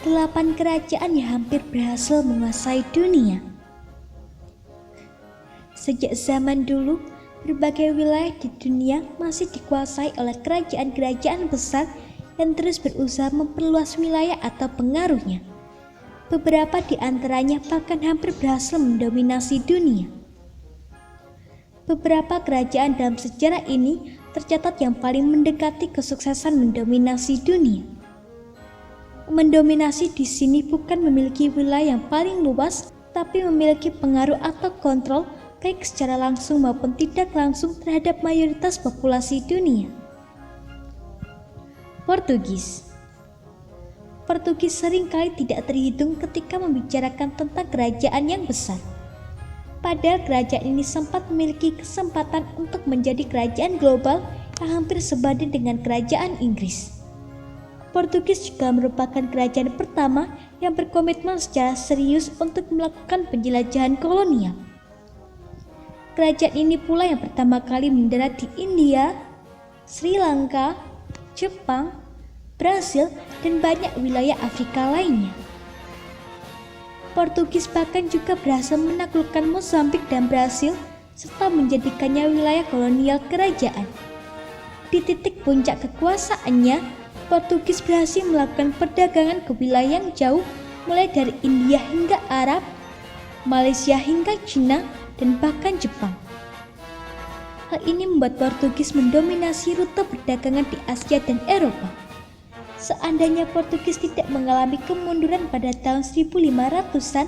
8 kerajaan yang hampir berhasil menguasai dunia. Sejak zaman dulu, berbagai wilayah di dunia masih dikuasai oleh kerajaan-kerajaan besar yang terus berusaha memperluas wilayah atau pengaruhnya. Beberapa di antaranya bahkan hampir berhasil mendominasi dunia. Beberapa kerajaan dalam sejarah ini tercatat yang paling mendekati kesuksesan mendominasi dunia. Mendominasi di sini bukan memiliki wilayah yang paling luas, tapi memiliki pengaruh atau kontrol baik secara langsung maupun tidak langsung terhadap mayoritas populasi dunia. Portugis seringkali tidak terhitung ketika membicarakan tentang kerajaan yang besar. Padahal kerajaan ini sempat memiliki kesempatan untuk menjadi kerajaan global yang hampir sebanding dengan kerajaan Inggris. Portugis juga merupakan kerajaan pertama yang berkomitmen secara serius untuk melakukan penjelajahan kolonial. Kerajaan ini pula yang pertama kali mendarat di India, Sri Lanka, Jepang, Brasil, dan banyak wilayah Afrika lainnya. Portugis bahkan juga berhasil menaklukkan Mozambik dan Brasil serta menjadikannya wilayah kolonial kerajaan. Di titik puncak kekuasaannya, Portugis berhasil melakukan perdagangan ke wilayah yang jauh mulai dari India hingga Arab, Malaysia hingga Cina, dan bahkan Jepang. Hal ini membuat Portugis mendominasi rute perdagangan di Asia dan Eropa. Seandainya Portugis tidak mengalami kemunduran pada tahun 1500-an,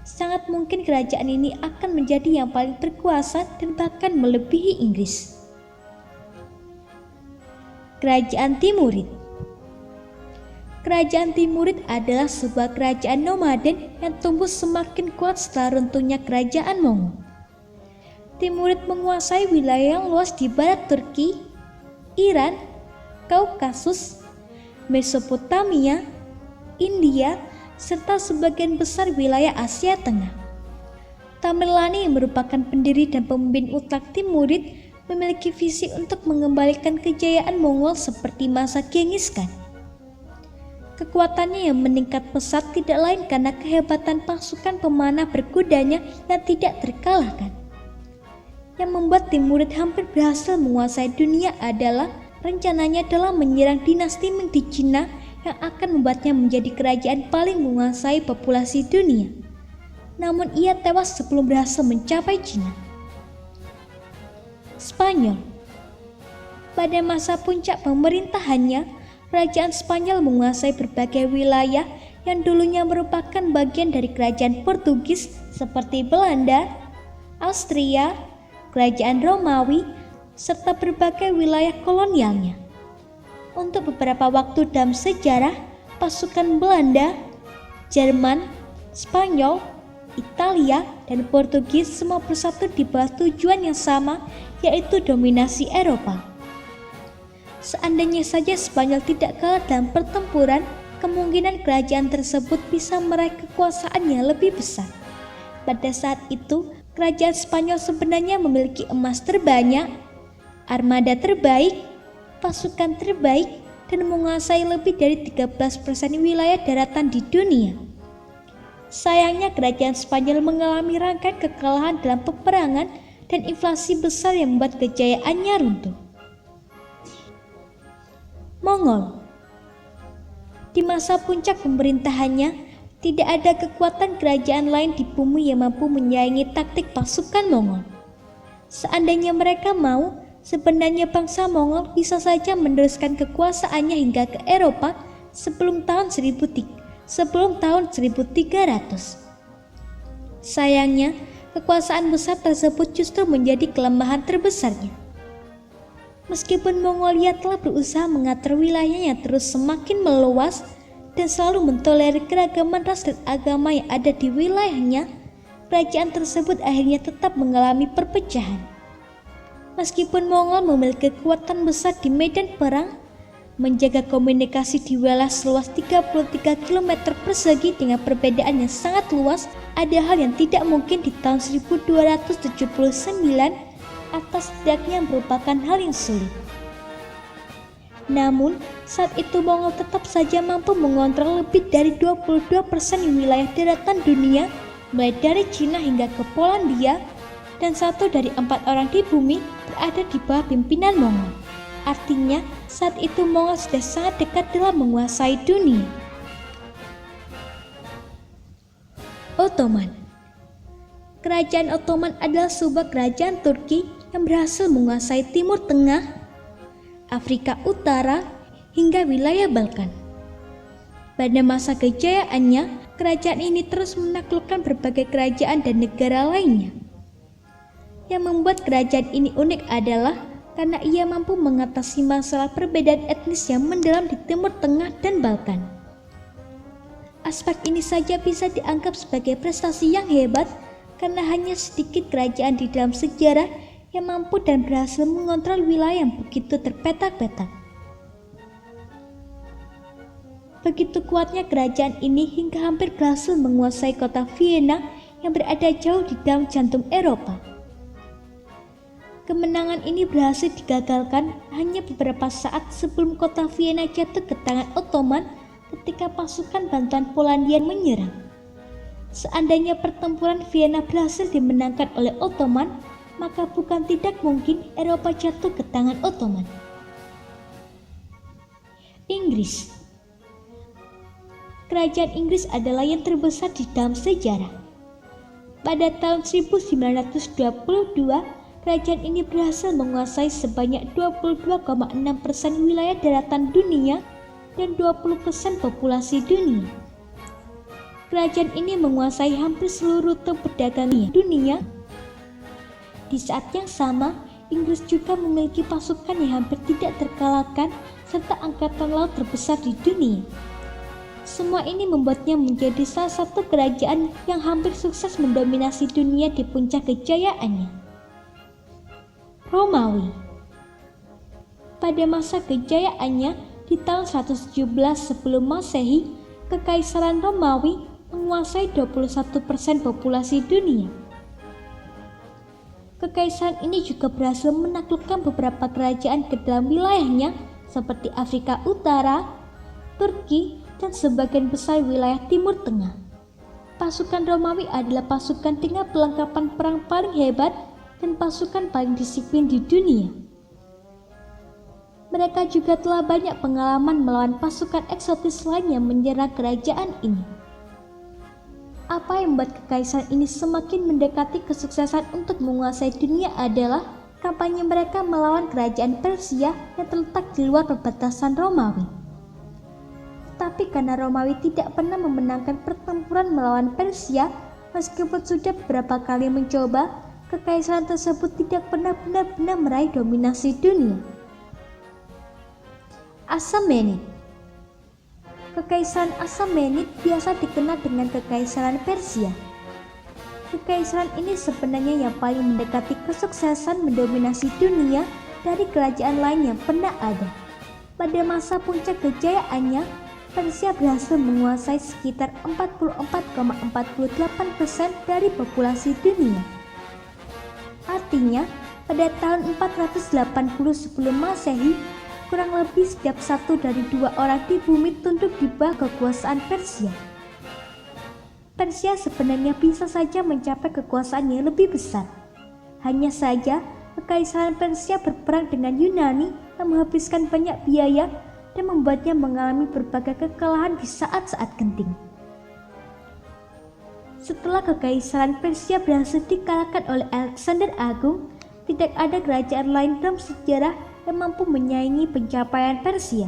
sangat mungkin kerajaan ini akan menjadi yang paling berkuasa dan bahkan melebihi Inggris. Kerajaan Timurid. Kerajaan Timurid adalah sebuah kerajaan nomaden yang tumbuh semakin kuat setelah runtuhnya kerajaan Mongol. Timurid menguasai wilayah yang luas di barat Turki, Iran, Kaukasus, Mesopotamia, India, serta sebagian besar wilayah Asia Tengah. Tamerlane yang merupakan pendiri dan pemimpin utak Timurid memiliki visi untuk mengembalikan kejayaan Mongol seperti masa Genghis Khan. Kekuatannya yang meningkat pesat tidak lain karena kehebatan pasukan pemanah berkudanya yang tidak terkalahkan. Yang membuat Timurid hampir berhasil menguasai dunia adalah rencananya dalam menyerang dinasti Ming di Cina yang akan membuatnya menjadi kerajaan paling menguasai populasi dunia. Namun ia tewas sebelum berhasil mencapai Cina. Spanyol. Pada masa puncak pemerintahannya, kerajaan Spanyol menguasai berbagai wilayah yang dulunya merupakan bagian dari kerajaan Portugis seperti Belanda, Austria, kerajaan Romawi, serta berbagai wilayah kolonialnya. Untuk beberapa waktu dalam sejarah, pasukan Belanda, Jerman, Spanyol, Italia, dan Portugis semua bersatu di bawah tujuan yang sama, yaitu dominasi Eropa. Seandainya saja Spanyol tidak kalah dalam pertempuran, kemungkinan kerajaan tersebut bisa meraih kekuasaan yang lebih besar. Pada saat itu, kerajaan Spanyol sebenarnya memiliki emas terbanyak, armada terbaik, pasukan terbaik, dan menguasai lebih dari 13% wilayah daratan di dunia. Sayangnya kerajaan Spanyol mengalami rangkaian kekalahan dalam peperangan dan inflasi besar yang membuat kejayaannya runtuh. Mongol. Di masa puncak pemerintahannya, tidak ada kekuatan kerajaan lain di bumi yang mampu menyaingi taktik pasukan Mongol. Seandainya mereka mau, sebenarnya bangsa Mongol bisa saja meneruskan kekuasaannya hingga ke Eropa sebelum tahun 1300. Sayangnya, kekuasaan besar tersebut justru menjadi kelemahan terbesarnya. Meskipun Mongolia telah berusaha mengatur wilayahnya terus semakin meluas dan selalu mentolerir keragaman ras dan agama yang ada di wilayahnya, kerajaan tersebut akhirnya tetap mengalami perpecahan. Meskipun Mongol memiliki kekuatan besar di medan perang, menjaga komunikasi di wilayah seluas 33 km persegi dengan perbedaan yang sangat luas ada hal yang tidak mungkin di tahun 1279 atau setidaknya merupakan hal yang sulit. Namun, saat itu Mongol tetap saja mampu mengontrol lebih dari 22% wilayah daratan dunia, mulai dari Cina hingga ke Polandia, dan 1 dari 4 orang di bumi berada di bawah pimpinan Mongol. Artinya, saat itu Mongol sudah sangat dekat dalam menguasai dunia. Ottoman. Kerajaan Ottoman adalah sebuah kerajaan Turki yang berhasil menguasai Timur Tengah, Afrika Utara, hingga wilayah Balkan. Pada masa kejayaannya, kerajaan ini terus menaklukkan berbagai kerajaan dan negara lainnya. Yang membuat kerajaan ini unik adalah karena ia mampu mengatasi masalah perbedaan etnis yang mendalam di Timur Tengah dan Balkan. Aspek ini saja bisa dianggap sebagai prestasi yang hebat karena hanya sedikit kerajaan di dalam sejarah yang mampu dan berhasil mengontrol wilayah yang begitu terpetak-petak. Begitu kuatnya kerajaan ini hingga hampir berhasil menguasai kota Vienna yang berada jauh di dalam jantung Eropa. Kemenangan ini berhasil digagalkan hanya beberapa saat sebelum kota Vienna jatuh ke tangan Ottoman ketika pasukan bantuan Polandia menyerang. Seandainya pertempuran Vienna berhasil dimenangkan oleh Ottoman, maka bukan tidak mungkin Eropa jatuh ke tangan Ottoman. Inggris. Kerajaan Inggris adalah yang terbesar di dalam sejarah. Pada tahun 1922, kerajaan ini berhasil menguasai sebanyak 22,6% wilayah daratan dunia dan 20% populasi dunia. Kerajaan ini menguasai hampir seluruh rute perdagangan dunia. Di saat yang sama, Inggris juga memiliki pasukan yang hampir tidak terkalahkan serta angkatan laut terbesar di dunia. Semua ini membuatnya menjadi salah satu kerajaan yang hampir sukses mendominasi dunia di puncak kejayaannya. Romawi. Pada masa kejayaannya di tahun 117 sebelum Masehi, Kekaisaran Romawi menguasai 21% populasi dunia. Kekaisaran ini juga berhasil menaklukkan beberapa kerajaan ke dalam wilayahnya seperti Afrika Utara, Turki, dan sebagian besar wilayah Timur Tengah. Pasukan Romawi adalah pasukan dengan perlengkapan perang paling hebat dan pasukan paling disiplin di dunia. Mereka juga telah banyak pengalaman melawan pasukan eksotis lain yang menyerang kerajaan ini. Apa yang membuat kekaisaran ini semakin mendekati kesuksesan untuk menguasai dunia adalah kampanye mereka melawan kerajaan Persia yang terletak di luar perbatasan Romawi. Tetapi karena Romawi tidak pernah memenangkan pertempuran melawan Persia, meskipun sudah beberapa kali mencoba, kekaisaran tersebut tidak pernah benar-benar meraih dominasi dunia. Achaemenid. Kekaisaran Achaemenid biasa dikenal dengan Kekaisaran Persia. Kekaisaran ini sebenarnya yang paling mendekati kesuksesan mendominasi dunia dari kerajaan lain yang pernah ada. Pada masa puncak kejayaannya, Persia berhasil menguasai sekitar 44,48% dari populasi dunia. Artinya, pada tahun 480 sebelum Masehi, kurang lebih setiap 1 dari 2 orang di bumi tunduk di bawah kekuasaan Persia. Persia sebenarnya bisa saja mencapai kekuasaan yang lebih besar. Hanya saja, Kekaisaran Persia berperang dengan Yunani yang menghabiskan banyak biaya dan membuatnya mengalami berbagai kekalahan di saat-saat genting. Setelah Kekaisaran Persia berhasil dikalahkan oleh Alexander Agung, tidak ada kerajaan lain dalam sejarah yang mampu menyaingi pencapaian Persia.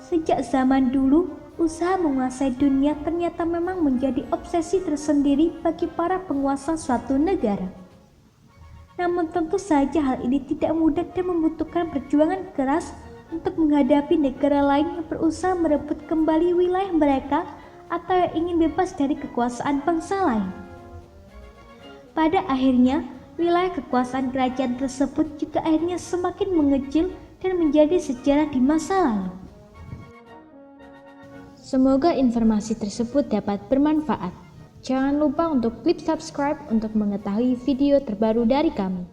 Sejak zaman dulu, usaha menguasai dunia ternyata memang menjadi obsesi tersendiri bagi para penguasa suatu negara. Namun tentu saja hal ini tidak mudah dan membutuhkan perjuangan keras untuk menghadapi negara lain yang berusaha merebut kembali wilayah mereka atau yang ingin bebas dari kekuasaan bangsa lain. Pada akhirnya, wilayah kekuasaan kerajaan tersebut juga akhirnya semakin mengecil dan menjadi sejarah di masa lalu. Semoga informasi tersebut dapat bermanfaat. Jangan lupa untuk klik subscribe untuk mengetahui video terbaru dari kami.